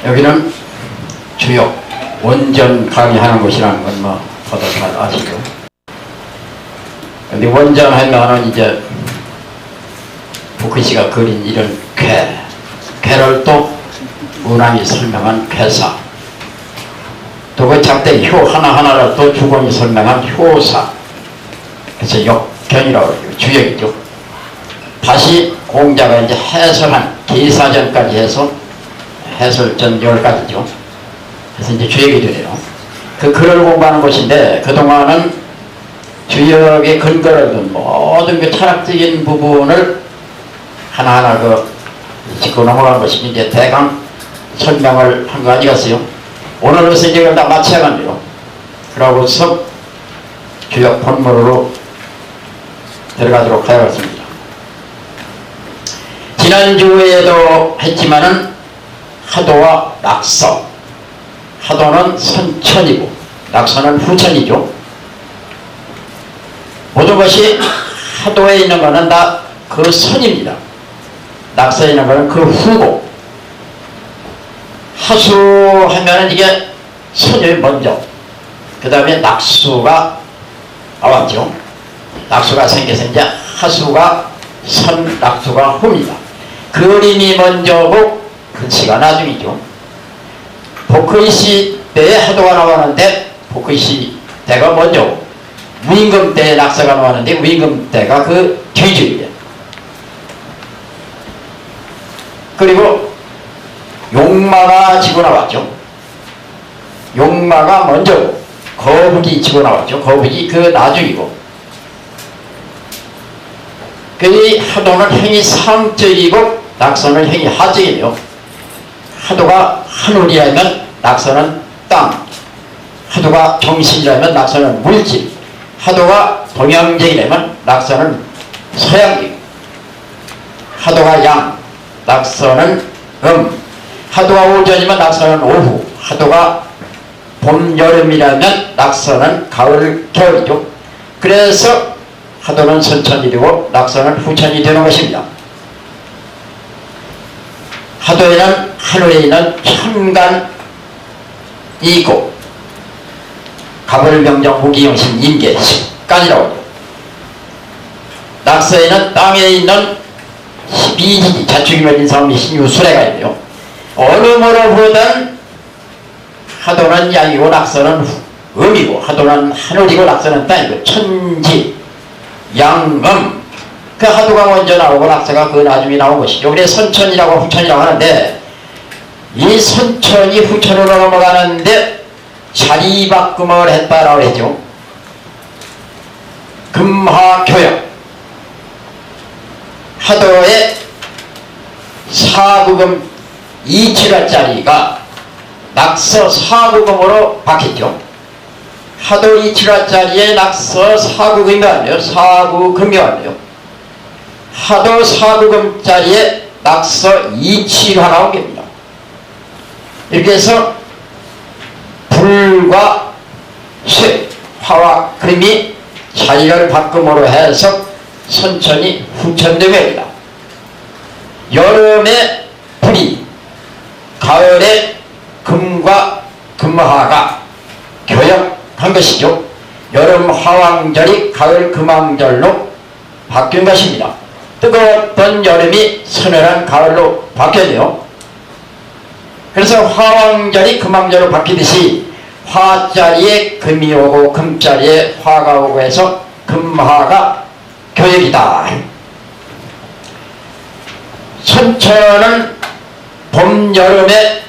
여기는 주역 원전 강의하는 곳이라는 건 뭐 다들 잘 아시죠. 근데 원전 하면은 이제 부크시가 그린 이런 쾌를 또 문학이 설명한 쾌사, 또 그 작대 효 하나하나를 또 주권이 설명한 효사, 그래서 역견이라고 그러죠. 주역이죠. 다시 공자가 이제 해설한 기사전까지 해서 해설전 10가지죠. 그래서 이제 주역이 되네요. 그 글을 공부하는 곳인데, 그동안은 주역의 근거를 둔 모든 그 철학적인 부분을 하나하나 짚고 넘어간 것이 이제 대강 설명을 한 거 아니겠어요? 오늘로서 이제 그걸 다 마쳐야겠네요. 그러고서 주역 본문으로 들어가도록 하겠습니다. 지난주에도 했지만은 하도와 낙서, 하도는 선천이고 낙서는 후천이죠. 모든 것이 하도에 있는 것은 다 그 선입니다. 낙서에 있는 것은 그 후고, 하수 하면은 이게 선이 먼저, 그 다음에 낙수가 나왔죠. 낙수가 생겨서 이제 하수가 선, 낙수가 후입니다. 그림이 먼저고 글씨가 나중이죠. 복의 시대에 하도가 나왔는데 복의 시대가 먼저고, 무임금 때에 낙서가 나왔는데 무임금 때가 그 뒤집이에요. 그리고 용마가 지고 나왔죠. 용마가 먼저고 거북이 지고 나왔죠. 거북이 그 나중이고, 그 하도는 행이 상적이고 낙서는 행이 하적이에요. 하도가 하늘이라면 낙서는 땅, 하도가 정신이라면 낙서는 물질, 하도가 동양적이라면 낙서는 서양적, 하도가 양, 낙서는 하도가 오전이면 낙서는 오후, 하도가 봄, 여름이라면 낙서는 가을, 겨울이죠. 그래서 하도는 선천이 되고 낙서는 후천이 되는 것입니다. 하도에는 하늘에 있는 천간이 있고, 갑을명정 무기영신 임계 식간이라고 합니다. 낙서에는 땅에 있는 12지지 자축이면 인사음이 신유수레가 있네요. 어느 뭐로보단 하도는 양이고 낙서는 음이고, 하도는 하늘이고 낙서는 땅이고, 천지 양음, 그 하도가 먼저 나오고 낙서가 그 나중에 나온 것이죠. 그래서 선천이라고 후천이라고 하는데, 이 선천이 후천으로 넘어가는데 자리바꿈을 했다라고 했죠. 금하교역, 하도의 사구금 2칠화짜리가 낙서 사구금으로 바뀌었죠. 하도 2칠화짜리에 낙서 사구금이 아니에요. 사구금이 아니에요. 하도 사구금짜리에 낙서 2칠화 나온 겁니다. 이렇게 해서 불과 쇠, 화와 금이 자리를 바꿈으로 해서 선천이 후천되입니다. 여름에 불이, 가을에 금과 금화가 교역한 것이죠. 여름 화왕절이 가을 금왕절로 바뀐 것입니다. 뜨거웠던 여름이 서늘한 가을로 바뀌었네요. 그래서 화왕절이 금왕절로 바뀌듯이 화자리에 금이 오고 금자리에 화가 오고 해서 금화가 교역이다. 선천은 봄, 여름에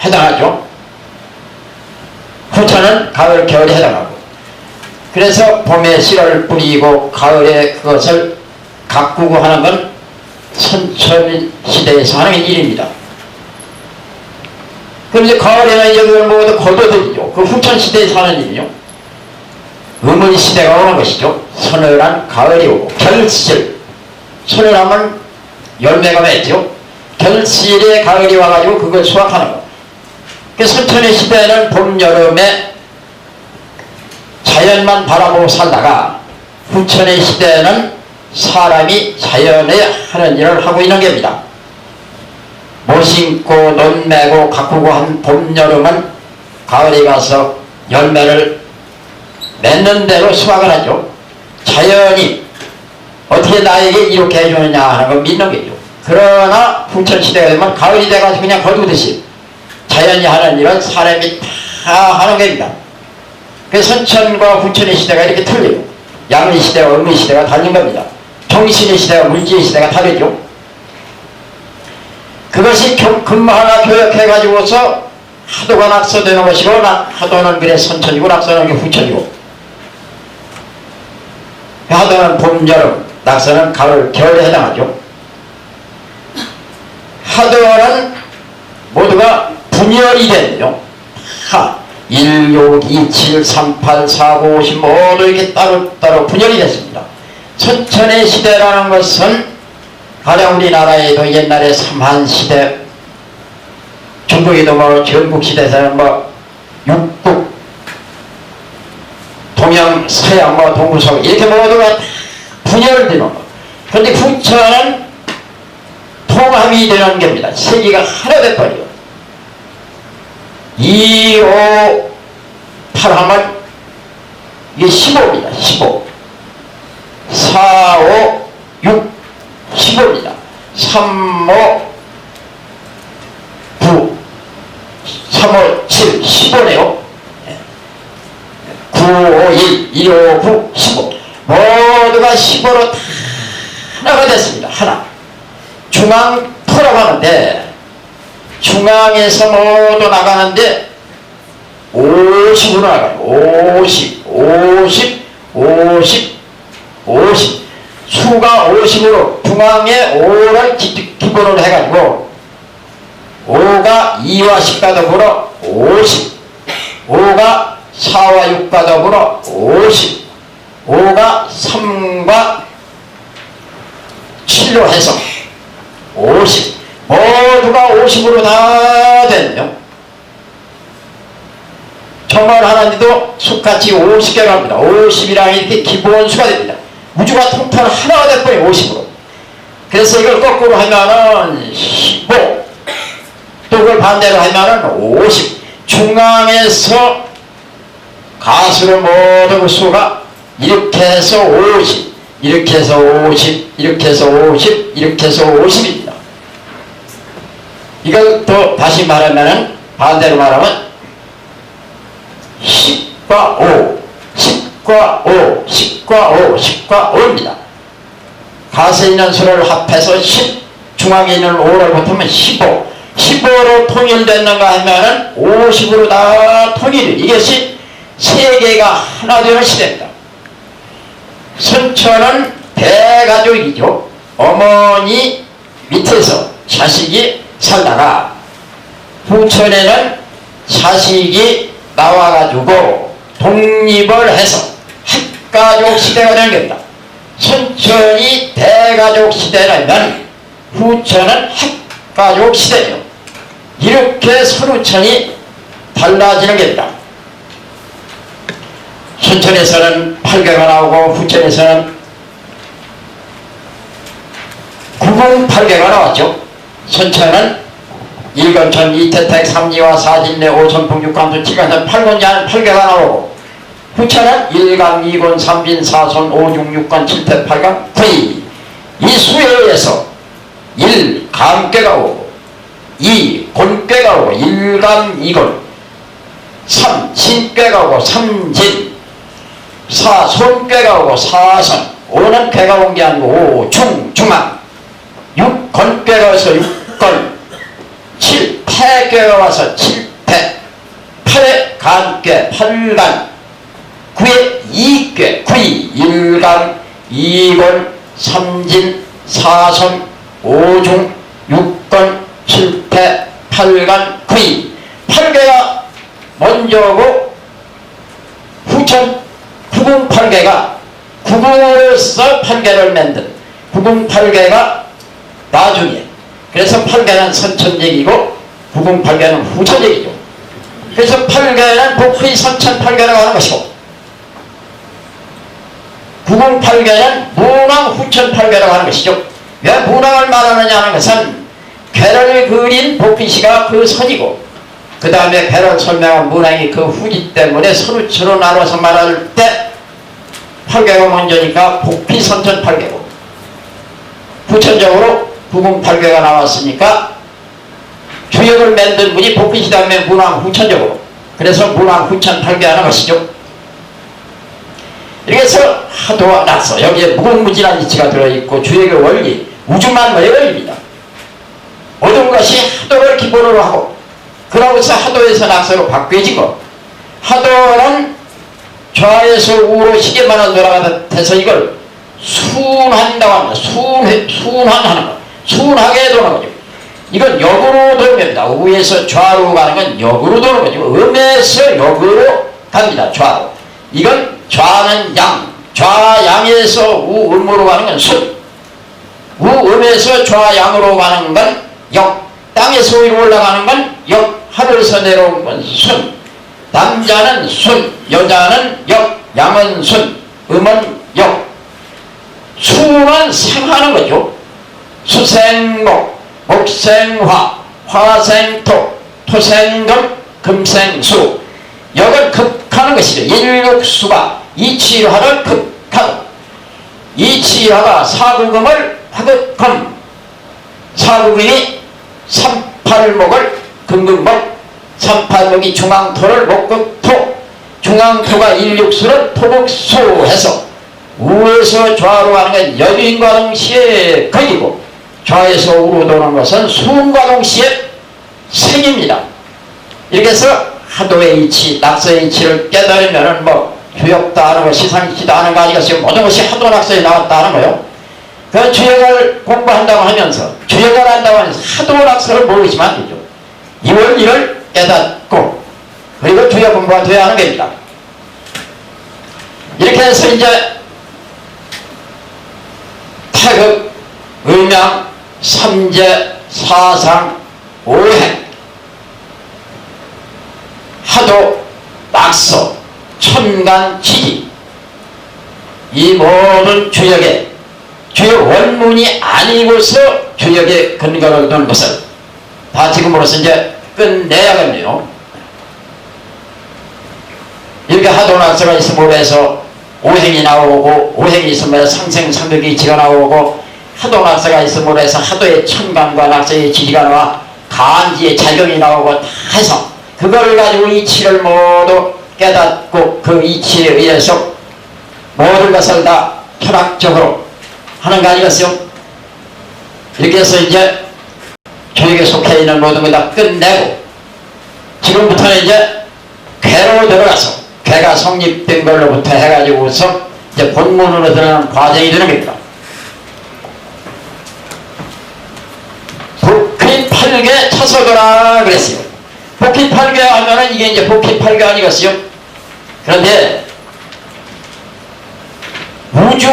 해당하죠. 후천은 가을, 겨울에 해당하고, 그래서 봄에 씨를 뿌리고 가을에 그것을 가꾸고 하는 건 선천 시대에서 하는 일입니다. 그런데 가을에는 여기를 모두 거둬들이죠. 그 후천 시대에서 하는 일이요. 음은 시대가 오는 것이죠. 서늘한 가을이 오고, 결실, 서늘하면 열매가 맺죠. 결실에 가을이 와가지고 그걸 수확하는 거. 그 선천의 시대에는 봄, 여름에 자연만 바라보고 살다가, 후천의 시대에는 사람이 자연에 하는 일을 하고 있는 겁니다. 못 심고 논매고 가꾸고 한 봄, 여름은 가을에 가서 열매를 맺는 대로 수확을 하죠. 자연이 어떻게 나에게 이렇게 해주느냐 하는 걸 믿는 거죠. 그러나 후천시대가 되면 가을이 돼가지고 그냥 거두듯이 자연이 하는 일은 사람이 다 하는 겁니다. 그 선천과 후천의 시대가 이렇게 틀려요. 양의 시대와 음의 시대가 다른 겁니다. 정신의 시대와 물질의 시대가 다르죠. 그것이 근무하나 교역해가지고서 하도가 낙서되는 것이고, 하도는 그래 선천이고 낙서는 게 후천이고, 하도는 봄, 여름, 낙서는 가을, 겨울에 해당하죠. 하도는 모두가 분열이 되는요. 1, 6, 2, 7, 3, 8, 4, 5, 50 모두 이렇게 따로따로 분열이 됐습니다. 선천의 시대라는 것은 가령 우리나라에도 옛날에 삼한시대, 중국에도 뭐 전국시대에서는 뭐 육국, 동양, 서양, 뭐 동구서구 이렇게 모두가 분열되는 거. 그런데 후천은 통합이 되는 겁니다. 세계가 하나 돼버려요. 2, 5, 8 하면 이게 15입니다. 15. 4, 5, 6, 15입니다. 3, 5, 9, 3, 5, 7, 15네요. 9, 5, 1, 1, 5, 9, 15. 모두가 15로 다 하나가 됐습니다. 하나. 중앙토라고 하는데, 중앙에서 모두 나가는데 50으로 나가요. 50, 50, 50, 50. 수가 50으로 중앙에 5를 기본으로 해가지고 5가 2와 10과 더불어 50, 5가 4와 6과 더불어 50, 5가 3과 7로 해서 50. 모두가 50으로 다 됐네요. 정말 하나님도 수같이 50개가 합니다. 50이랑 이렇게 기본수가 됩니다. 우주가 통탄 하나가 될 거예요. 50으로. 그래서 이걸 거꾸로 하면은 15, 또 그걸 반대로 하면은 50. 중앙에서 가수를 모든 그 수가 이렇게 해서 50, 이렇게 해서 50, 이렇게 해서 50, 이렇게 해서 50입니다. 이걸 또 다시 말하면은, 반대로 말하면 10과 5, 10과 5, 10과 5, 10과 5입니다. 가수에 있는 수를 합해서 10, 중앙에 있는 5를 붙으면 15, 15로 통일됐는가 하면은 50으로 다 통일이. 이것이 세계가 하나 되는 시대입니다. 선천은 대가족이죠. 어머니 밑에서 자식이 살다가, 후천에는 자식이 나와가지고 독립을 해서 핵가족 시대가 되는 겁니다. 선천이 대가족 시대라면 후천은 핵가족 시대예요. 이렇게 선후천이 달라지는 겁니다. 선천에서는 8개가 나오고 후천에서는 908개가 나왔죠. 선천은 일건천, 이태택, 삼리와 사진내, 오선풍, 육감수, 칠간선, 8권장 8개가 나오고, 후천은 1강, 2권, 3빈, 4손, 5, 6, 6권, 7태, 8강, 9이. 이 수에 의해서 1. 감괴가 오고, 2. 곤괴가 오고, 1강, 2권, 3. 신괴가 오고, 3진, 4. 손괴가 오고, 4선, 5는 괴가 온 게 아니고 5. 중앙, 6. 건괴가 와서 6건, 7. 패괴가 와서 7패, 8에 간괴, 8간, 9에 이괴, 9이 1간, 2권, 3진, 4선, 5중, 6건, 7패, 8간, 9이. 8개가 먼저고 후천 908개가 9구로서 8개를 만든 908개가 나중에. 그래서 8개는 선천적이고 908개는 후천적이죠. 그래서 8개는 복휘 선천 8개라고 하는 것이고, 908개는 문왕 후천 8개라고 하는 것이죠. 왜 문왕을 말하느냐 하는 것은 괴를 그린 복희시가 그 선이고, 그 다음에 괴를 설명한 문항이 그 후기 때문에 서루처럼 나눠서 말할 때 팔괴가 먼저니까 복희선천 팔괴고, 후천적으로 부궁팔괴가 나왔으니까 주역을 만든 분이 복희시 다음에 문항 후천적으로, 그래서 문항 후천 팔괴하는 것이죠. 이렇게 해서 하도와 낙서, 여기에 무궁무진한 이치가 들어있고 주역의 원리, 우주만물의 원리입니다. 모든 것이 하도를 기본으로 하고, 그러고서 하도에서 낙서로 바뀌어진 것. 하도는 좌에서 우로 시계만을 돌아가듯해서 이걸 순한다고 합니다. 순한하는 것. 순하게 도는 거죠. 이건 역으로 도는 겁니다. 우에서 좌로 가는 건 역으로 도는 거죠. 음에서 역으로 갑니다. 좌로. 이건 좌는 양, 좌양에서 우음으로 가는 건 순, 우음에서 좌양으로 가는 건 역, 땅에서 위로 올라가는 건 역, 하늘에서 내려온 건 순. 남자는 순, 여자는 역, 양은 순, 음은 역. 수는 생하는 거죠. 수생목, 목생화, 화생토, 토생금, 금생수. 역은 극하는 것이죠. 일육수가 이치화를 극하고, 이치화가 사구금을 화극금, 사구금이 삼팔목을 금극목, 삼팔목이 중앙토를 목극토, 중앙토가 일육수를 토극수 해서 우에서 좌로 가는 건 역인과 동시에 극이고, 좌에서 우로 도는 것은 수과 동시에 생입니다. 이렇게 해서 하도의 이치, 낙서의 이치를 깨달으면은 뭐 주역도 하는 거, 시상이치도 하는 거 아니겠어요? 모든 것이 하도 낙서에 나왔다 하는 거요. 그 주역을 공부한다고 하면서, 주역을 한다고 하면서 하도 낙서를 모르시면 안 되죠. 이 원리를 깨닫고, 그리고 주역 공부가 돼야 하는 겁니다. 이렇게 해서 이제 태극, 음양, 삼재, 사상, 오행, 하도, 낙서, 천간, 지지, 이 모든 주역의 주역 원문이 아니고서 주역의 근거를 두는 것을 다 지금으로서 이제 끝내야겠네요. 이렇게 하도 낙서가 있음으로 해서 오행이 나오고, 오행이 있으면 상생상극의 이치가 나오고, 하도 낙서가 있음으로 해서 하도의 천간과 낙서의 지지가 나와 간지의 작용이 나오고 다 해서 그걸 가지고 이치를 모두 깨닫고 그 이치에 의해서 모든 것을 다 철학적으로 하는 거 아니겠어요? 이렇게 해서 이제 주역에 속해 있는 모든 걸 다 끝내고, 지금부터는 이제 괴로 들어가서 괴가 성립된 걸로부터 해가지고서 이제 본문으로 들어가는 과정이 되는 겁니다. 복희팔괴 차서거라 그랬어요. 복희팔괴 하면은 이게 이제 복희팔괴 아니겠어요? 그런데 우주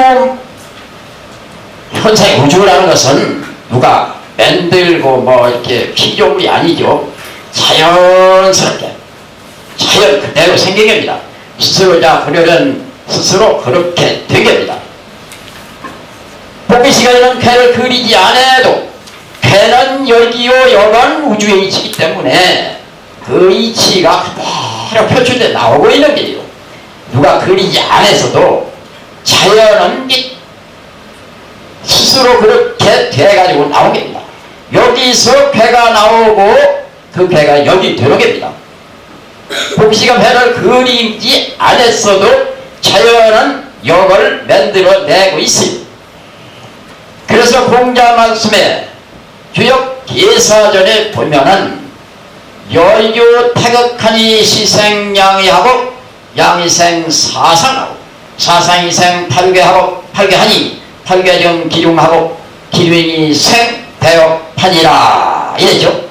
현상의 우주라는 것은 누가 만들고 뭐 이렇게 피조물이 아니죠. 자연스럽게 자연 그대로 생긴 겁니다. 스스로 자 그러면 스스로 그렇게 된 겁니다. 복희시가 이런 괴를 그리지 않아도 괴는 여기요 여간 우주의 이치이기 때문에 그 이치가 그대로 표출돼 나오고 있는 게요. 누가 그리지 않아서도 자연은 스스로 그렇게 돼가지고 나온 겁니다. 여기서 괴가 나오고 그 괴가 여기 되는 겁니다. 복희시가 괴를 그리지 않았어도 자연은 역을 만들어내고 있습니다. 그래서 공자 말씀에 주역 계사전에 보면은 여유 태극하니 시생양이하고 양이생 사상하고 사상이생 팔괴하고 팔괴하니 팔괴정 기중하고 기중이 생 대역판이라 이랬죠.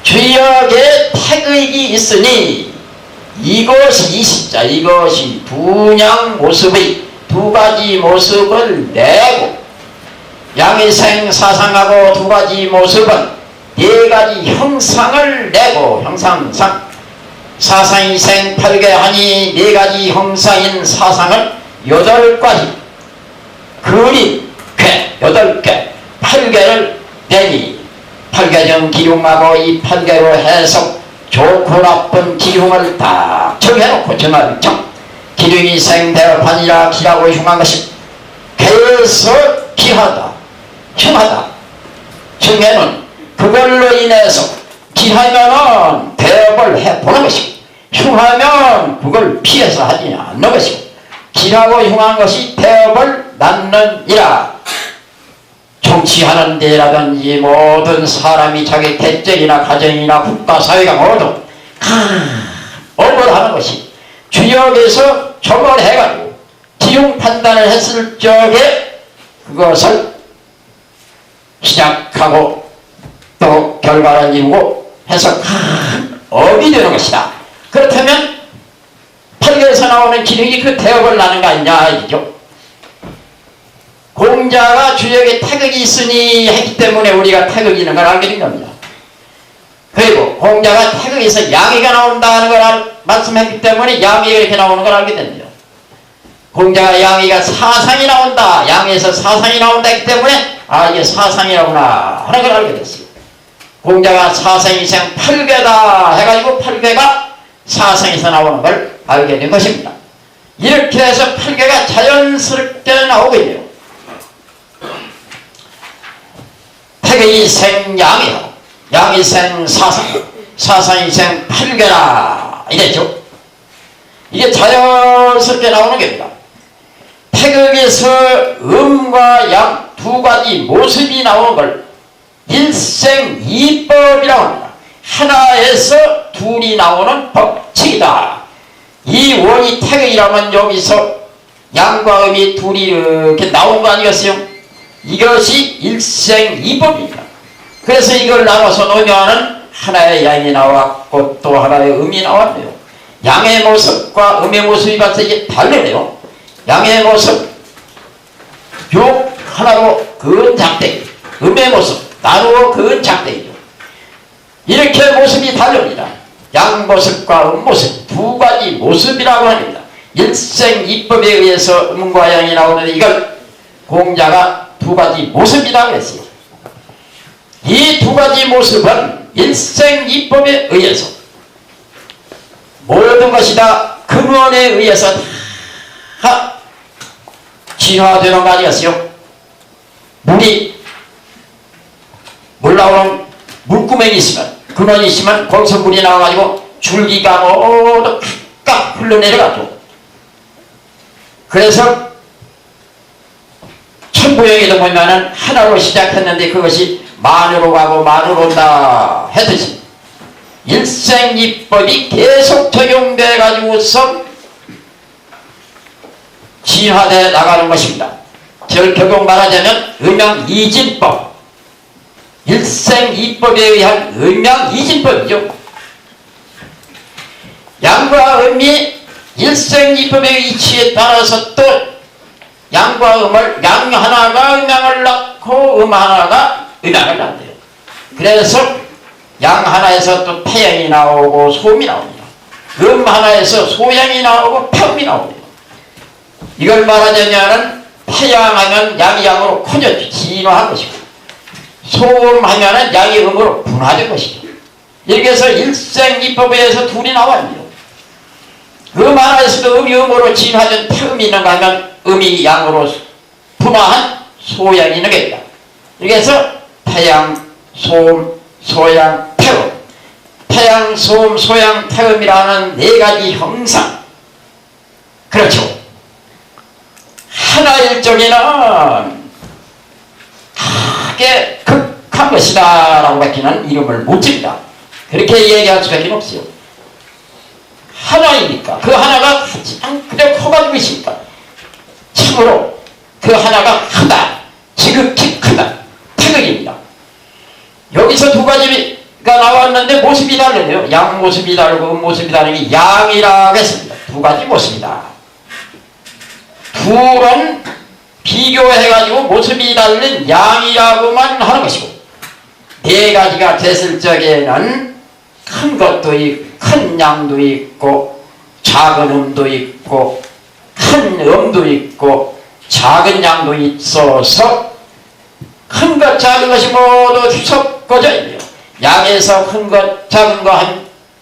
주역에 태극이 있으니 이것이 이십자, 이것이 분양 모습의 두 가지 모습을 내고, 양이생 사상하고 두 가지 모습은 네 가지 형상을 내고, 형상상 사상이생 팔괴하니 네 가지 형상인 사상은 8가지, 그림, 괴 8개, 팔괴를 되니 팔계정 기흉하고 이 팔계로 해서 좋고 나쁜 기흉을 딱 정해놓고 정할정 기흉이 생대업하니라 기라고 흉한 것이 그래서 기하다 흉하다 정해는 그걸로 인해서 기하면은 대업을 해보는 것이고 흉하면 그걸 피해서 하지 않는 것이고 기라고 흉한 것이 대업을 낳느니라. 정치하는 데라든지 모든 사람이 자기 대적이나 가정이나 국가 사회가 모두 업을 하는 것이 주역에서 점을 해가지고 기용 판단을 했을 적에 그것을 시작하고 또 결과를 이루고 해서 업이 되는 것이다. 그렇다면 팔계에서 나오는 기능이 그 대업을 나는 거 아니냐 이죠. 공자가 주역에 타격이 있으니 했기 때문에 우리가 타격이 있는 걸 알게 된 겁니다. 그리고 공자가 타격에서 양의가 나온다는 걸 말씀했기 때문에 양의가 이렇게 나오는 걸 알게 됩니다. 공자가 양의가 사상이 나온다, 양에서 사상이 나온다 했기 때문에 아 이게 사상이라구나 하는 걸 알게 됐어요. 공자가 사상이생 팔괴다 해가지고 팔괴가 사상에서 나오는 걸 알게 된 것입니다. 이렇게 해서 팔괴가 자연스럽게 나오고 있네요. 태극이 생 양이요, 양이 생 사상, 사상이 생 팔괴라 이랬죠. 이게 자연스럽게 나오는 겁니다. 태극에서 음과 양 두 가지 모습이 나오는 걸 일생이법이라고 합니다. 하나에서 둘이 나오는 법칙이다. 이 원이 태극이라면 여기서 양과 음이 둘이 이렇게 나온 거 아니겠어요? 이것이 일생이법입니다. 그래서 이걸 나눠서 놓으면 하나의 양이 나왔고 또 하나의 음이 나왔네요. 양의 모습과 음의 모습이 벌써 이게 다르네요. 양의 모습 요 하나로 그은 작대기, 음의 모습 나누어 그은 작대기죠. 이렇게 모습이 다릅니다. 양 모습과 음 모습 두 가지 모습이라고 합니다. 일생이법에 의해서 음과 양이 나오는데 이걸 공자가 두 가지 모습이라고 했어요. 이 두 가지 모습은 일생이법에 의해서 모든 것이 다 근원에 의해서 다 진화되는 거 아니겠어요? 물 나오는 물구멍이 있으면 근원이 있으면 거기서 물이 나와가지고 줄기가 모두 깍 흘러내려가죠. 그래서 천부영에도 보면은 하나로 시작했는데 그것이 만으로 가고 만으로 온다 했듯이 일생이법이 계속 적용돼 가지고서 진화되어 나가는 것입니다. 저를 적용 말하자면 음양이진법, 일생이법에 의한 음양이진법이죠. 양과 음이 일생이법의 이치에 따라서 또 양과 음을 양 하나가 음양을 낳고 음 하나가 음양을 낳는데요. 그래서 양 하나에서 또 태양이 나오고 소음이 나옵니다. 음 하나에서 소양이 나오고 폐음이 나옵니다. 이걸 말하자면 태양하면 양이 양으로 커졌죠. 진화한 것이고 소음하면 양이 음으로 분화된 것이죠. 이렇게 해서 일생이법에 의해서 둘이 나왔네요. 음 하나에서도 음이 음으로 진화된 태음이 있는가 하면 음이 양으로 분화한 소양이 있는 겁니다. 이렇게 해서 태양, 소음, 소양, 태음, 태양, 소음, 소양, 태음이라는 네 가지 형상. 그렇죠. 하나일 적에는 크게 극한 것이다 라고 밝히는 이름을 못 줍니다. 그렇게 얘기할 수밖에 없어요. 하나이니까 그 하나가 가장 그래 커가지고 있으니까 참으로 그 하나가 크다, 지극히 크다, 태극입니다. 여기서 두 가지가 나왔는데 모습이 다르네요. 양 모습이 다르고 음 모습이 다르니 양이라고 했습니다. 두 가지 모습이다. 둘은 비교해가지고 모습이 다른 양이라고만 하는 것이고 네 가지가 됐을 적에는 큰 것도 있고 큰 양도 있고 작은 음도 있고 큰 음도 있고 작은 양도 있어서 큰 것 작은 것이 모두 섞어져 있네요. 양에서 큰 것 작은 거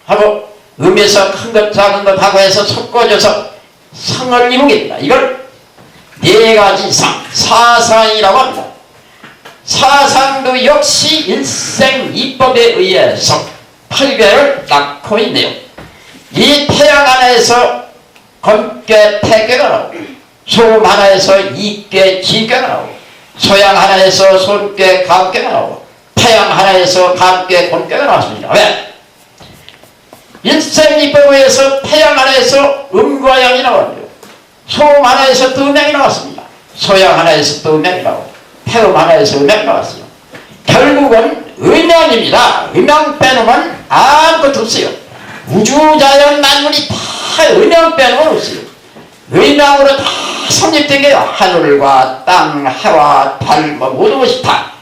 하고 음에서 큰 것 작은 것 하고 해서 섞어져서 상을 이루게 됩니다. 이걸 네 가지 상, 사상이라고 합니다. 사상도 역시 일생이법에 의해서 8개를 낳고 있네요. 이 태양 하나에서 검께 태괴가 나오고, 소음 하나에서 이께 진괴가 나오고, 소양 하나에서 손께 감괴가 나오고, 태양 하나에서 감괴 곤괴가 나왔습니다. 왜? 일생이법에 의해서 태양 하나에서 음과 양이 나왔네요. 소음 하나에서 또 음양이 나왔습니다. 소양 하나에서 또 음양이 나오고, 태음 하나에서 음양이 나왔어요. 결국은 음양입니다. 음양 빼놓으면 아무것도 없어요. 우주자연 만물이 다 음양 빼놓으면 없어요. 음양으로 다 성립된 게요. 하늘과 땅, 해와 달, 모든 것이 다.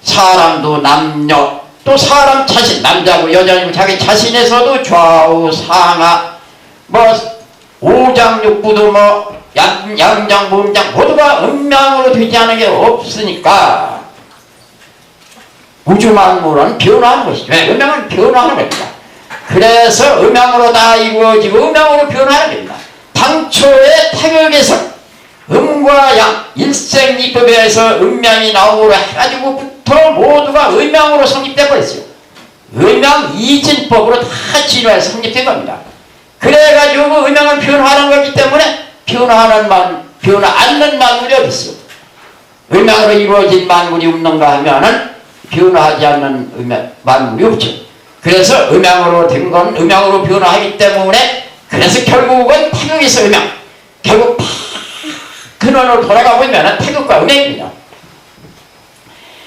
사람도 남녀, 또 사람 자신, 남자고 여자고 자기 자신에서도 좌우, 상하, 오장육부도 양장, 문장 모두가 음양으로 되지 않은 게 없으니까 우주만물은 변화하는 것이죠. 음양은 변화하는 겁니다. 그래서 음양으로 다 이루어지고 음양으로 변화하는 겁니다. 당초의 태극에서 음과 양, 일생이법에 의해서 음양이 나오고 해가지고부터 모두가 음양으로 성립되고 있어요. 음양 이진법으로 다 진화해서 성립된 겁니다. 그래가지고 음양은 변화하는 거기 때문에 변화 않는 만물이 어디 있어? 음양으로 이루어진 만물이 없는가 하면은 변화하지 않는 만물이 없죠. 그래서 음양으로 된 건 음양으로 변화하기 때문에 그래서 결국은 태극에서 음양, 결국 다 근원으로 돌아가 보면은 태극과 음양입니다.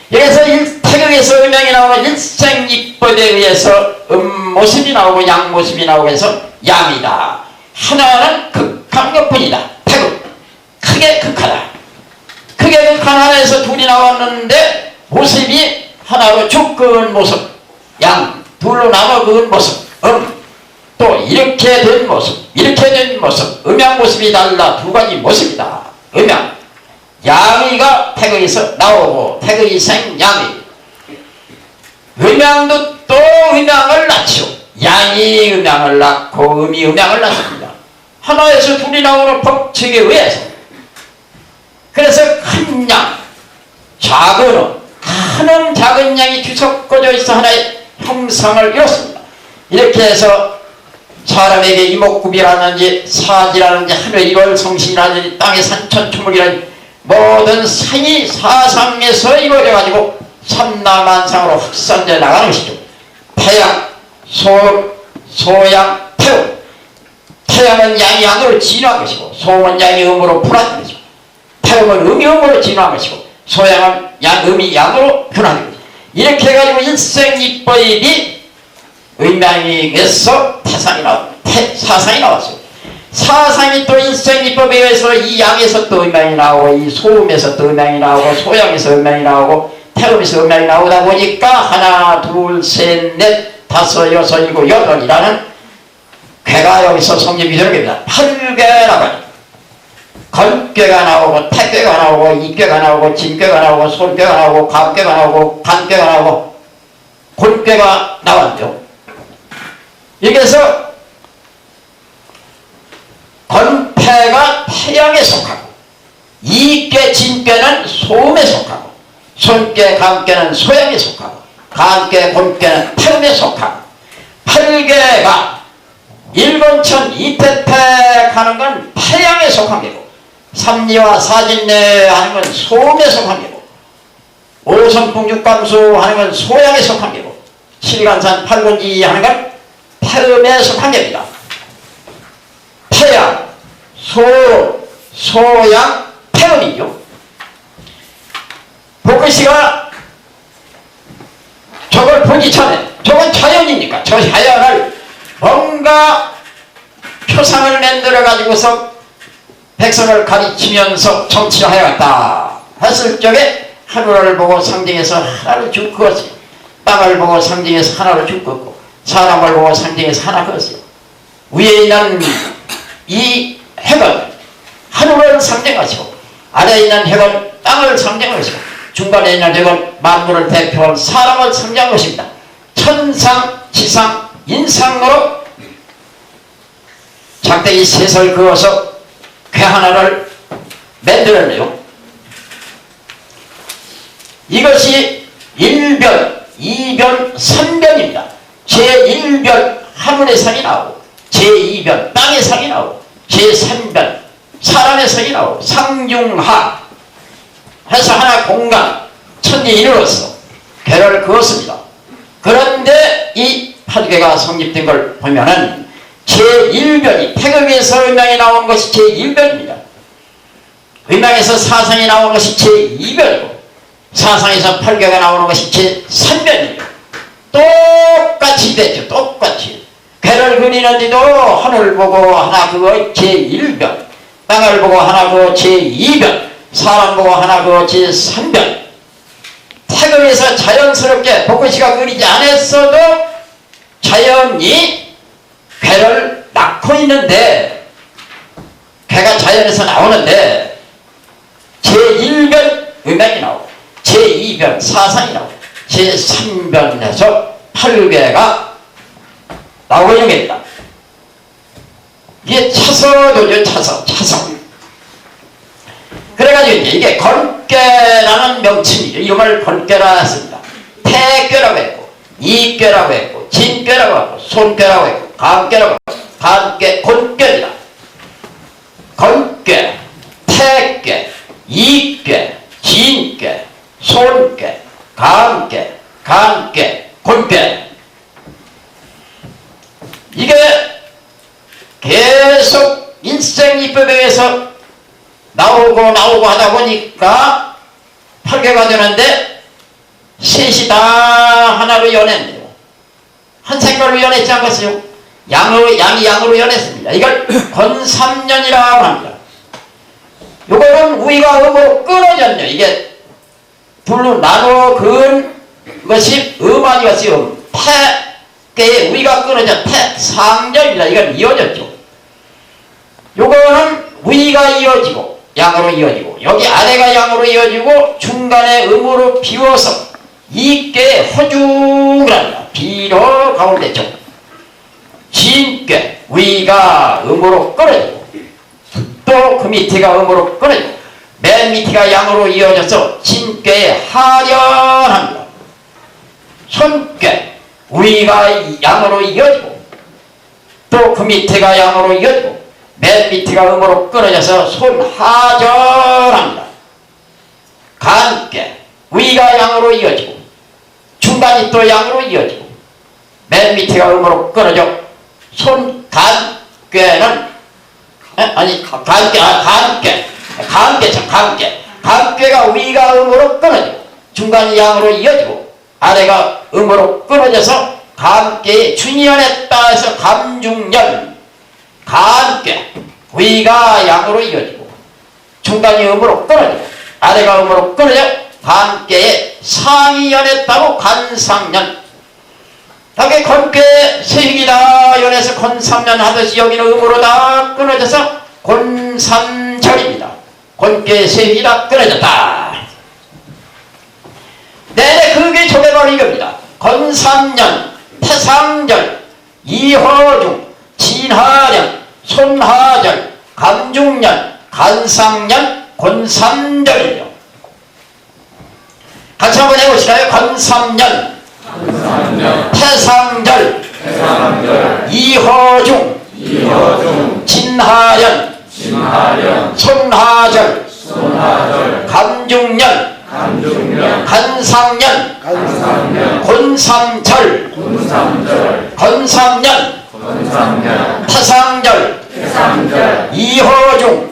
그래서 태극에서 음양이 나오면 일생이법에 의해서 모습이 나오고 양 모습이 나오고 해서 양이다. 하나는 극한 것뿐이다. 태극, 크게 극하다. 크게 극한 하나에서 둘이 나왔는데 모습이 하나로 죽은 모습, 양 둘로 나눠 그은 모습, 또 이렇게 된 모습, 이렇게 된 모습, 음양 모습이 달라 두 가지 모습이다. 음양, 양이가 태극에서 나오고 태극이 생양이, 음양도 또 음양을 낳죠. 양이 음양을 낳고 음이 음양을 낳습니다. 하나에서 둘이 나오는 법칙에 의해서. 그래서 큰 양, 작은 큰 작은 양이 뒤섞어져 있어 하나의 형상을 이뤘습니다. 이렇게 해서 사람에게 이목구비라든지 사지라든지 하늘의 일월 성신이라든지 땅의 산천초목이라든지 모든 상이 사상에서 이루어져 가지고 삼라만상으로 확산되어 나가는 것이죠. 태양, 소양, 태음. 태양은 양이 양으로 진화한 것이고, 소음은 양이 음으로 분화된 것이고, 태음은 음이 음으로 진화한 것이고, 소양은 음이 양으로 변화된 것이고, 이렇게 해가지고 일생이법이 음양에서 사상이 나왔어요. 사상이 또 일생이법에 의해서 이 양에서 또 음양이 나오고, 이 소음에서 또 음양이 나오고, 소양에서 음양이 나오고, 태음에서 음양이 나오다 보니까 하나, 둘, 셋, 넷, 다섯, 여섯, 일곱, 여덟이라는 괴가 여기서 성립이 되는 겁니다. 8괴라고 하죠. 건괴가 나오고, 태괴가 나오고, 이괴가 나오고, 진괴가 나오고, 손괴가 나오고, 감괴가 나오고, 간괴가 나오고, 곤괴가 나왔죠. 여기서 건패가 태양에 속하고, 이괴, 진괴는 소음에 속하고, 손괴, 감괴는 소양에 속하고, 감괴, 곤괴는 태음에 속하고, 8괴가 일본천 이태택하는 건 태양에 속한 게고, 삼리와 사진내 하는 건 소음에 속한 게고, 오성풍육감수 하는 건 소양에 속한 게고, 칠간산 팔군지 하는 건 태음에 속한 게입니다. 태양, 소양, 태음이죠. 복근씨가 저걸 보기 전에, 저건 자연이니까 저 자연을 뭔가 표상을 만들어 가지고서 백성을 가르치면서 정치를 해야겠다 했을 적에 하늘을 보고 상징해서 하나를 쭉 그었어요. 땅을 보고 상징해서 하나를 쭉 그었고, 사람을 보고 상징해서 하나 그었어요. 위에 있는 이 핵은 하늘을 상징하시고, 아래에 있는 핵은 땅을 상징하시고, 중간에 있는 이건 만물을 대표한 사람을 상징한 것입니다. 천상, 지상, 인상으로 작대기 셋을 그어서 궤 하나를 만들었네요. 이것이 1변, 2변, 3변입니다. 제1변 하늘의 상이 나오고, 제2변 땅의 상이 나오고, 제3변 사람의 상이 나오고, 상중하 해서 하나 공간 천지인으로서 궤를 그었습니다. 그런데 이 8궤가 성립된 걸 보면은 제1변이 태극에서 음양이 나온 것이 제1변입니다. 음양에서 사상이 나온 것이 제2변이고 사상에서 8궤가 나오는 것이 제3변입니다. 똑같이 됐죠. 똑같이. 궤를 그리는데도 하늘 보고 하나 그거 제1변, 땅을 보고 하나 그거 제2변, 사람 보고 하나 그거 제3변. 태극에서 자연스럽게 복근씨가 그리지 않았어도 자연이 궤를 낳고 있는데, 궤가 자연에서 나오는데 제1변 음양이 나오고 제2변 사상이 나오고 제3변에서 8궤가 나오고 있는 겁니다. 이게 차서도죠. 차서. 그래가지고 이게 건궤라는 명칭이죠. 이름을 건궤라 했습니다. 태궤라고 했고, 이궤라고 했고, 진궤라고 했고, 손궤라고 했고, 간궤라고 했고, 간궤, 곤궤입니다. 건궤, 태궤, 이궤, 진궤, 손궤, 간궤, 곤궤. 이게 계속 일생이법에서 나오고 하다 보니까 8궤가 되는데 셋이 다 하나로 연했네요. 한 색깔로 연했지 않겠어요? 양이 양으로 연했습니다. 이걸 건삼년이라고 합니다. 요거는 우위가 음으로 끊어졌네요. 이게 둘로 나눠 그은 것이 아니었어요. 태계의 우위가 끊어져 태상절입니다. 이건 이어졌죠. 요거는 우위가 이어지고 양으로 이어지고, 여기 아래가 양으로 이어지고, 중간에 음으로 비워서 이께 허중을 합니다. 비로 가운데죠. 진께 위가 음으로 끊어지고, 또 그 밑에가 음으로 끊어지고, 맨 밑에가 양으로 이어져서 진께에 하련합니다. 손께 위가 양으로 이어지고, 또 그 밑에가 양으로 이어지고, 맨 밑에가 음으로 끊어져서 손하절합니다. 간께 위가 양으로 이어지고, 중간이 또 양으로 이어지고, 맨 밑에가 음으로 끊어져 손간께는 간께가 위가 음으로 끊어지고, 중간이 양으로 이어지고, 아래가 음으로 끊어져서 간께의 중연했다 해서 감중연. 간께 위가 양으로 이어지고, 중간이 음으로 끊어지고, 아래가 음으로 끊어져 간께의 상이 연했다고 간상년. 여기 건께 세익이다 연해서 건삼년 하듯이 여기는 음으로 다 끊어져서 곤삼절입니다. 건께 세익이다 끊어졌다. 내내 그게 저게 바로 이겁니다. 건삼년, 태상절, 이허중, 진하년, 손하절, 감중년, 간상년, 곤삼절이죠. 같이 한번 해보실까요? 건삼년, 태상절, 이허중, 진하년, 손하절, 감중년, 간상년, 곤삼절, 건삼년, 태상절, 이허중,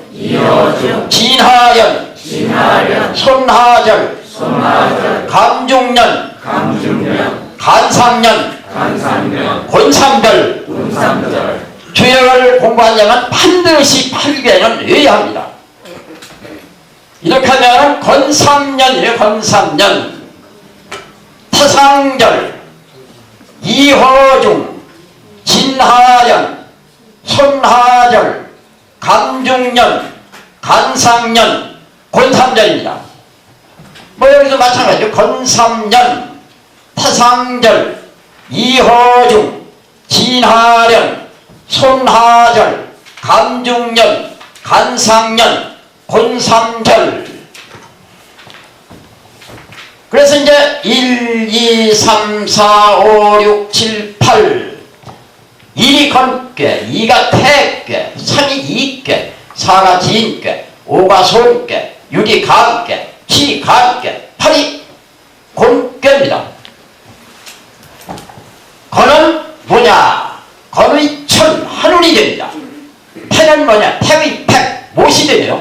진하연, 손하절, 감중년, 간상년, 곤삼절. 주역을 공부하려면 반드시 8궤는 외워야 합니다. 이렇게 하면 건삼년이에요. 건삼년. 태상절, 이허중, 진하연, 손하절, 감중년, 간상년, 곤삼절입니다. 뭐 여기서 마찬가지죠. 건삼년, 태상절, 이허중, 진하련, 손하절, 감중년, 간상년, 곤삼절. 그래서 이제 1, 2, 3, 4, 5, 6, 7, 8 1이 건괴, 2가 태괴, 3이 이괴, 4가 진괴, 5가 손괴, 6이 간괴, 7이 간괴, 8이 곤괴입니다. 건은 뭐냐? 건의 천, 한운이 됩니다. 태는 뭐냐? 태의 팩, 못이 되며,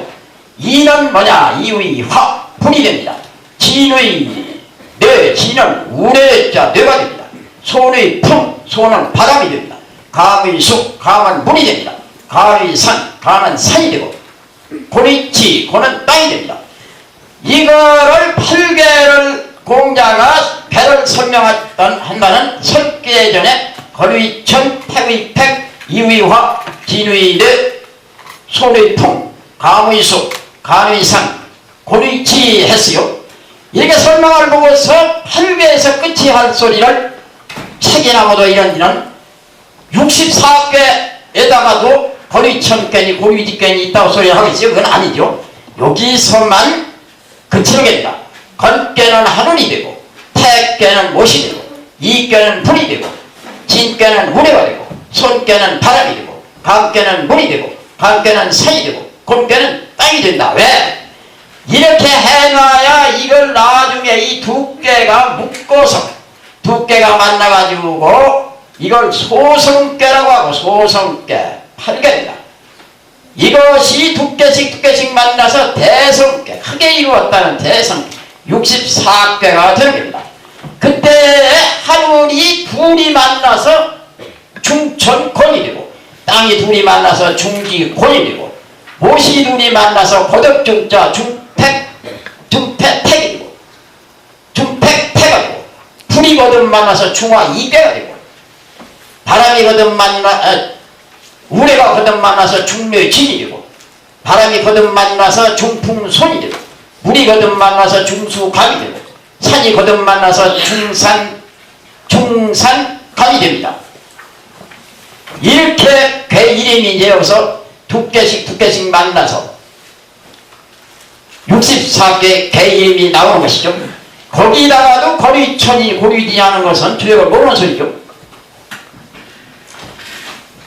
이는 뭐냐? 이의 화, 분이 됩니다. 진의 뇌, 진은 우레 자 뇌가 됩니다. 손의 풍, 손은 바람이 됩니다. 감의 숙, 감은 물이 됩니다. 가의 산, 간은 산이 되고, 곤의 지, 곤은 땅이 됩니다. 이거를 8개를 공자가 개를 설명한다는 설계 전에 건의 천, 태의 팩, 이의 화, 진의 뇌, 손의 풍, 감의 숙, 간의 산, 곤의 지 했어요. 이렇게 설명을 보고서 8개에서 끝이 할 소리를 책이나 뭐도 이런 64개에다가도 건의 천견이 고유지견이 있다고 소리를 하겠어요. 그건 아니죠. 여기서만 그치는 겁니다. 건견은 한운이 되고, 태견은 못이 되고, 이견은 불이 되고, 진견은 우레가 되고, 손견은 바람이 되고, 감견은 물이 되고, 간견은 산이 되고, 곤견은 땅이 된다. 왜? 이렇게 해놔야 이걸 나중에 이 두 개가 묶어서 두 개가 만나가지고 이걸 소성깨라고 하고, 소성깨 8개입니다. 이것이 두 개씩 만나서 대성깨, 크게 이루었다는 대성 64개가 되는 겁니다. 그때 한운이 둘이 만나서 중천곤이 되고, 땅이 둘이 만나서 중지곤이 되고, 못이 둘이 만나서 고덕중자 중패택이 되고, 중패태가 되고, 불이 거듭 만나서 중화이괴가 되고, 바람이 거듭 우레가 거듭 만나서 중묘진이 되고, 바람이 거듭 만나서 중풍손이 되고, 물이 거듭 만나서 중수감이 되고, 산이 거듭 만나서 중산감이 됩니다. 이렇게 개 이름이 이제 여기서 두 개씩 만나서 64개 개 이름이 나오는 것이죠. 거기다가도 고리천이 고리지 하는 것은 주역을 모르는 소리죠.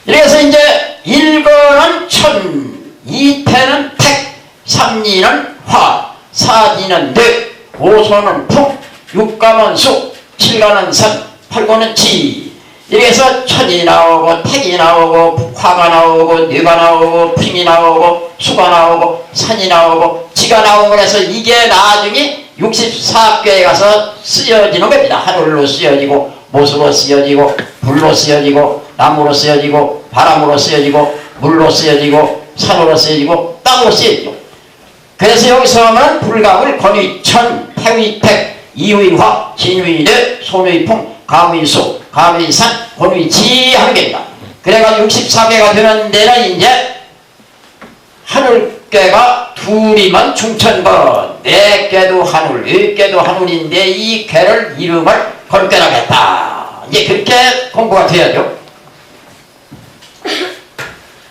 이래서 이제 1건은 천, 2태는 택, 3리는 화, 4지는 뇌, 5소는 풍, 6가는 수, 7가는 산, 8고는 지. 이래서 천이 나오고, 택이 나오고, 화가 나오고, 뇌가 나오고, 풍이 나오고, 수가 나오고, 산이 나오고, 지가 나오고, 그래서 이게 나중에 64개에 가서 쓰여지는 겁니다. 하늘로 쓰여지고, 못으로 쓰여지고, 불로 쓰여지고, 나무로 쓰여지고, 바람으로 쓰여지고, 물로 쓰여지고, 산으로 쓰여지고, 땅으로 쓰여지고. 그래서 여기서는 불감을 건의 천, 태의 택, 이의 화, 진의 뇌, 손의 풍, 감의 수, 감의 산, 곤의 지 하는 겁니다. 그래가지고 64개가 되는 데는 이제 하늘개가 둘이면 중천건, 4개도 하늘, 10개도 하늘인데 이 개를 이름을 건개라겠다. 이제 그렇게 공부가 돼야죠.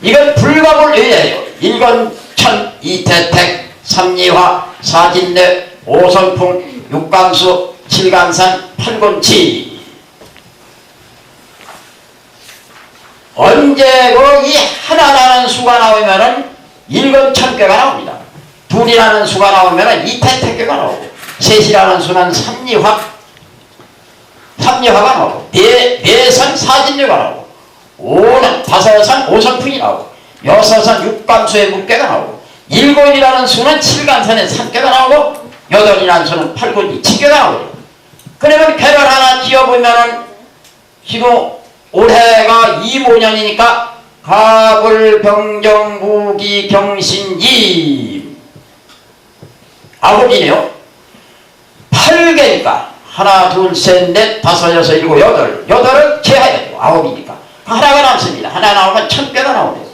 이건 불감을 외워야죠. 1건 천, 2태택, 3리화, 4진뇌, 5선풍, 6강수, 7간산, 8곤지. 언제고 이 하나라는 수가 나오면은 1건 1000개가 나옵니다. 둘이라는 수가 나오면은 2태택개가 나오고, 셋이라는 수는 3리화가 나오고, 네선 4진뇌가 나오고, 5는 5선 5선풍이 나오고, 6은 6감수의 묵개가 나오고, 7이라는 수는 7간선의 3개가 나오고, 8이라는 수는 8곤이 7개가 나오고. 그러면 개를 하나 지어보면은 지금 올해가 25년이니까 가불 병정 무기 경신이 9이네요. 8개니까 하나 둘 셋 넷 다섯 여섯 일곱 여덟, 8을 제하야죠. 9이니까 하나가 남습니다. 하나 나오면 1000개가 나오네요.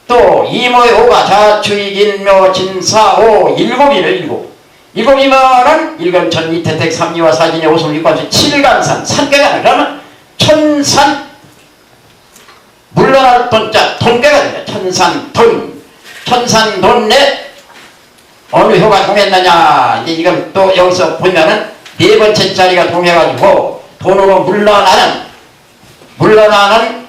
또 이모의 5가 자추익인묘 진사오 7이네. 7 이공이면은 일간천 이태택 삼리와 사진의 오송 육관수 칠간산 산계가 그러면 천산 물러날 돈자 돈계가 됩니다. 천산 돈 천산 돈에 어느 효가 동했느냐 이제 이걸 또 여기서 보면은 네 번째 자리가 동해가지고 돈으로 물러나는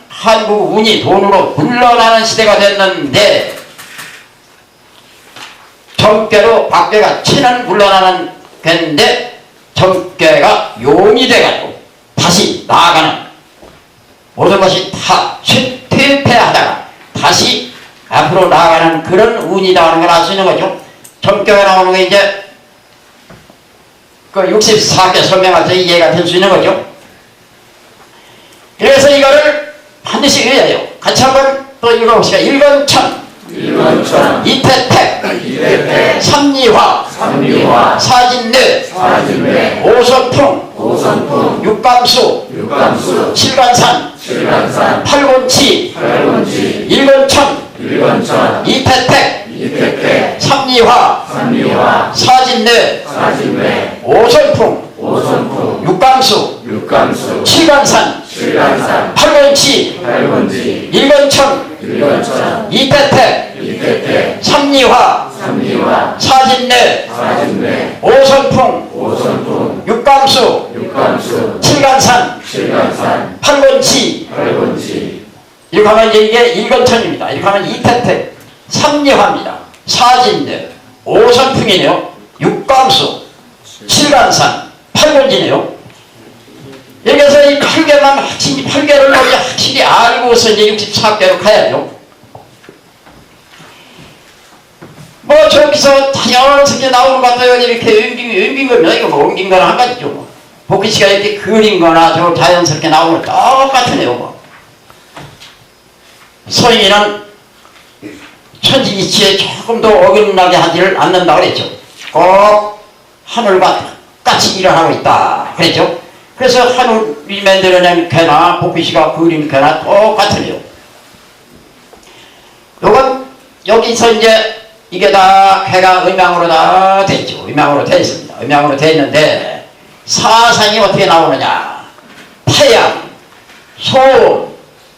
한국 운이 돈으로 물러나는 시대가 됐는데 정계로 박계가 치는 물러나는 됐는데 정계가 용이 돼가지고 다시 나아가는 모든 것이 다 퇴폐하다가 다시 앞으로 나아가는 그런 운이다 하는 걸 알 수 있는 거죠. 정계가 나오는 게 이제 그 64개 설명할 때 이해가 될 수 있는 거죠. 그래서 이거를 반드시 외워야 돼요. 같이 한번 또 읽어봅시다. 일건천 이태택 삼리화 사진례 오선풍 육감수 칠간산 팔곤치 일건천 이태택 삼리화 사진례 오선풍 육감수 칠간산 팔곤치 일건천 이태택 삼리화 사진례 오선풍 육감수 칠간산 팔곤치 이렇게 하면 이제 이게 일건천입니다. 이렇게 하면 이태택 삼리화입니다. 사진례 오선풍이네요. 육감수 칠간산 팔곤지네요. 여기서 이 8개만 확실히 8개를 확실히 알고서 이제 64개로 가야죠. 뭐 저기서 자연스럽게 나오는 것 같아요. 이렇게 옮긴 거면 이거 뭐 옮긴 거나 한 가지죠. 뭐. 복귀씨가 이렇게 그린 거나 저 자연스럽게 나오는 거 똑같으네요. 뭐. 서인이는 천지이치에 조금 더 어긋나게 하지를 않는다고 그랬죠. 꼭 하늘과 같이 일어나고 있다 그랬죠. 그래서 하늘이 만들어낸 개나 복귀씨가 그린 개나 똑같으네요. 요건 여기서 이제 이게 다 개가 음양으로 다 됐죠. 음양으로 되어 있습니다. 음양으로 되어 있는데 사상이 어떻게 나오느냐. 태양, 소음,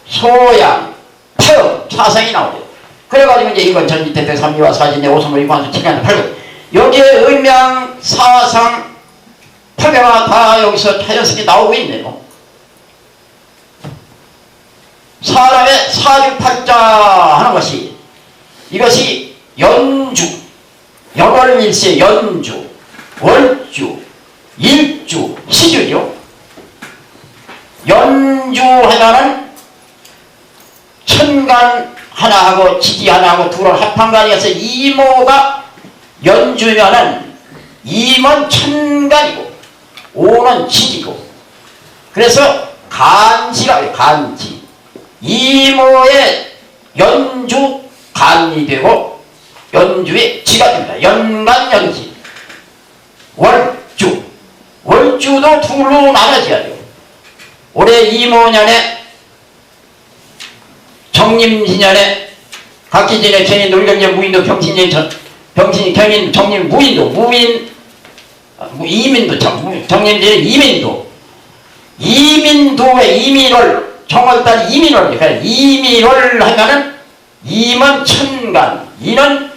소양, 태음 사상이 나오죠. 그래가지고 이제 이건 전지태택 삼리화 사진례 오선풍 육감수 칠간산 팔곤 여기에 음양 사상 8개가 다 여기서 자연스럽게 나오고 있네요. 사람의 사주팔자 하는 것이 이것이 연주, 영월일세 연주, 월주, 일주, 시주죠. 연주하면은 천간 하나하고 지지 하나하고 둘을 합한간이어서 이모가 연주면은 이면 천간이고 오는 지지고 그래서 간지라고 해요. 간지 이모의 연주 간이 되고 연주의 지가 됩니다. 연간연지 월주도 둘로 나눠져야 돼요. 올해 이모년에 정림진년에 각기진의 경인 놀경년 무인도 병신년 경인 정림 무인도 이민도 정림진의 이민도의 이민월 정월달 이민월 그러니까 이민월 하면은 이면 천간 이는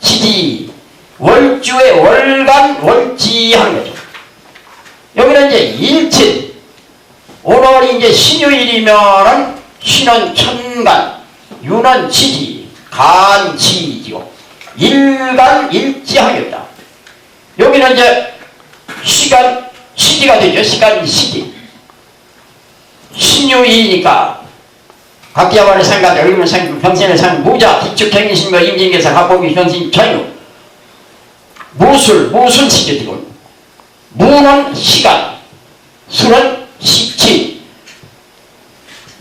지지 월주의 월간 월지 하는 거죠. 여기는 이제 일칠 오늘이 이제 신유일이면은 신은 천간 유는 지지 간지지요. 일간 일지하겠다. 여기는 이제 시간 시기가 되죠. 시간 시기 신유이니까 각기야만의 생각 여기는 병신의 상 무자 기축 경신과 임진계사 합복이 병신 전유 무술 시기지고 무는 시간 술은 시치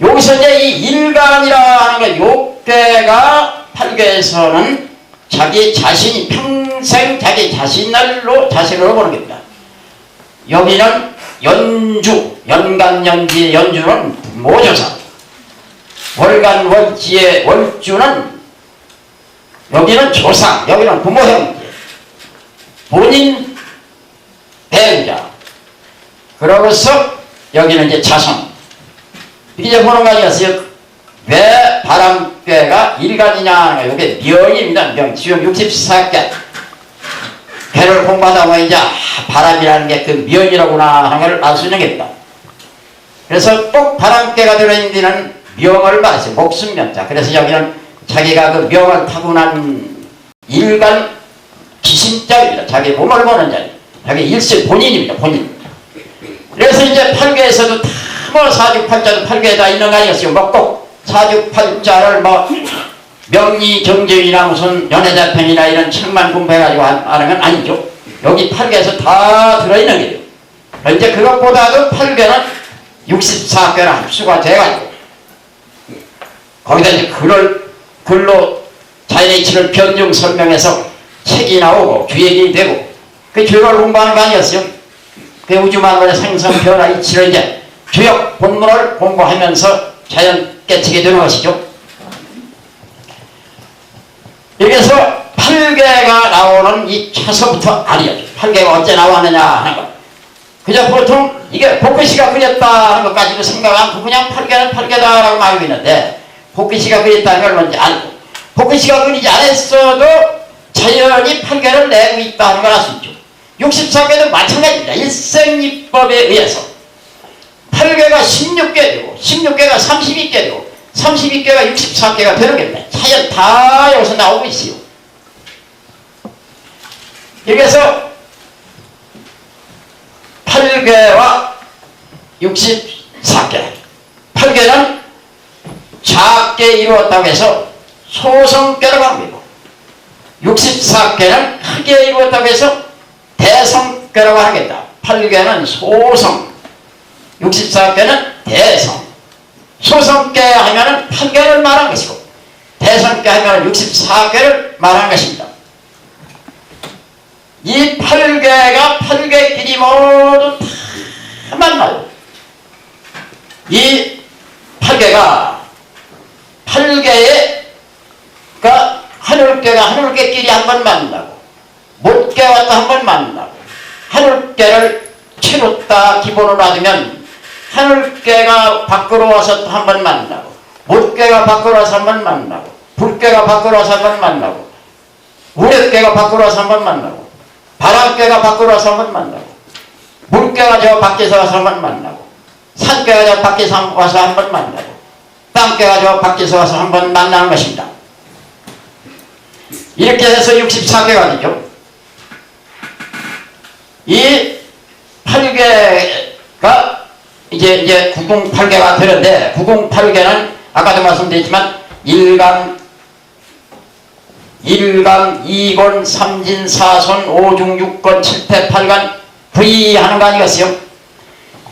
여기서 이제 이 일간이라 하는 거 욕계가 팔계에서는 자기 자신이 평생 자기 자신을 보는 겁니다. 여기는 연주, 연간연지의 연주는 모조상, 월간월지의 월주는 여기는 조상, 여기는 부모 형제. 본인 배우자. 그러고서 여기는 이제 자성. 이제 보는 거 아니겠어요? 왜 바람괴가 일간이냐? 이게 명입니다. 명. 지금 64개. 괴를 공부하다 보면 이제 바람이라는 게 그 명이라구나 하는 걸 알 수 있는 겁니다. 그래서 꼭 바람괴가 들어있는 데는 명을 말했어요. 목숨명자. 그래서 여기는 자기가 그 명을 타고난 일간 기신자입니다. 자기 몸을 보는 자리. 자기 일생 본인입니다. 본인. 그래서 이제 팔계에서도 다 뭐 사주팔자도 팔계에 다 있는 거 아니겠어요? 뭐 꼭 사주팔자를 뭐 명리정제이나 무슨 연애자편이나 이런 책만 공부해가지고 하는 건 아니죠. 여기 팔계에서 다 들어있는 거예요. 이제 그것보다도 팔계는 64개나 합수가 돼가지고 거기다 이제 글로 자연의 이치를 변증 설명해서 책이 나오고 기획이 되고 그 교육을 공부하는 거 아니었어요? 그 우주만물의 생성 변화 이치를 이제 주역 본문을 공부하면서 자연 깨치게 되는 것이죠. 여기서 팔계가 나오는 이 차서부터 알이죠. 팔계가 언제 나왔느냐 하는 것. 그저 보통 이게 복귀씨가 그렸다 하는 것까지도 생각 않고 그냥 팔계는 팔계다라고 알고 있는데 복귀씨가 그렸다는 걸 먼저 알고 복귀씨가 그리지 않았어도 자연이 팔계를 내고 있다는 걸 알 수 있죠. 64개도 마찬가지입니다. 일생이법에 의해서 팔계가 16개 되고 16개가 32개 되고 32개가 64개가 되는 겁니다. 자연 다 여기서 나오고 있어요. 여기서 8개와 64개 8개는 작게 이루었다고 해서 소성계라고 합니다. 64개는 크게 이루었다고 해서 대성계라고 하겠다. 8개는 소성 64개는 대성 소성계 하면은 8개를 말한 것이고 대성계 하면은 64개를 말한 것입니다. 이 8개가 8개끼리 모두 다 만나요. 이 8개가 8개가 하늘개가 하늘개끼리 한 번 만나고 못개와 또 한 번 만나고 하늘개를 치렀다 기본으로 놔두면 하늘개가 밖으로 와서 또 한 번 만나고 못개가 밖으로 와서 한 번 만나고 불개가 밖으로 와서 한 번 만나고 우레개가 밖으로 와서 한 번 만나고 바람개가 밖으로 와서 한 번 만나고 물개가 저 밖에서 와서 한 번 만나고 산개가 저 밖에서 와서 한 번 만나고 땅개가 저 밖에서 와서 한 번 만나는 것입니다. 이렇게 해서 64개가 되죠. 이 8개가 이제 908개가 되는데 908개는 아까도 말씀드렸지만 1강, 2권, 3진, 4손, 5중, 6권, 7패, 8간 V 하는 거 아니겠어요?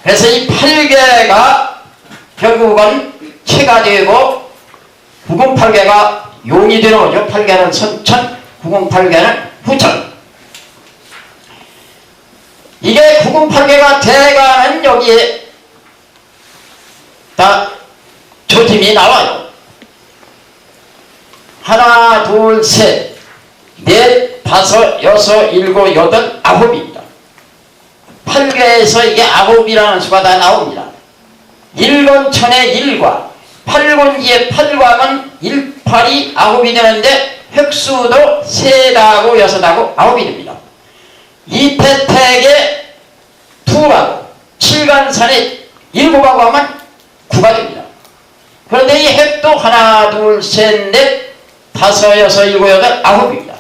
그래서 이 8개가 결국은 체가 되고 908개가 용이 되는 거죠. 8개는 선천, 908개는 후천. 이게 908개가 돼가는 여기에 다 조짐이 나와요. 하나, 둘, 셋, 넷, 다섯, 여섯, 일곱, 여덟, 아홉입니다. 8개에서 이게 아홉이라는 수가 다 나옵니다. 1권천의 1과 8권지의 8과는 18이 아홉이 되는데 획수도 셋하고 여섯하고 아홉이 됩니다. 이태택의 2하고 7간산의 7하고 하면 9가 됩니다. 그런데 이 획도 하나, 둘, 셋, 넷, 다섯, 여섯, 일곱, 여덟, 아홉입니다.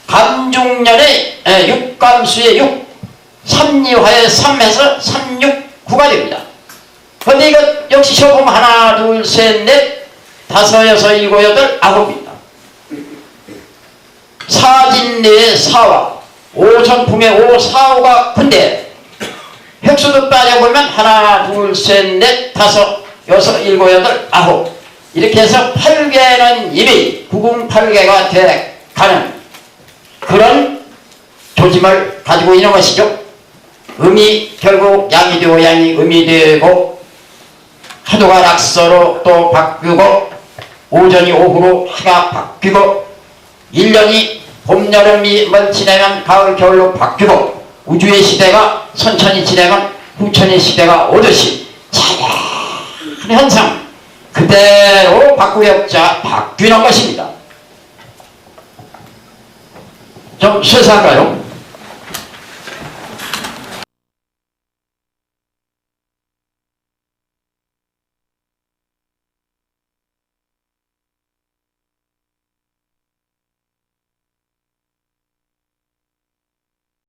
감중년의 6감수의 6, 3리화의 3에서 3, 6, 9가 됩니다. 그런데 이거 역시 시험 하나, 둘, 셋, 넷, 다섯, 여섯, 일곱, 여덟, 아홉입니다. 사진내의 4와 오천풍의 5, 4, 5가 근데 획수도 따져보면 하나, 둘, 셋, 넷, 다섯, 여섯, 일곱, 여덟, 아홉 이렇게 해서 8개는 이미 908개가 돼가는 그런 조짐을 가지고 있는 것이죠. 음이 결국 양이 되고 양이 음이 되고 하도가 낙서로 또 바뀌고 오전이 오후로 해가 바뀌고 1년이 봄, 여름이 지나면 가을, 겨울로 바뀌고 우주의 시대가 천천히 지나면 후천의 시대가 오듯이 자연한 현상 그대로 바꾸렵자 바뀌는 것입니다. 좀 실수할까요?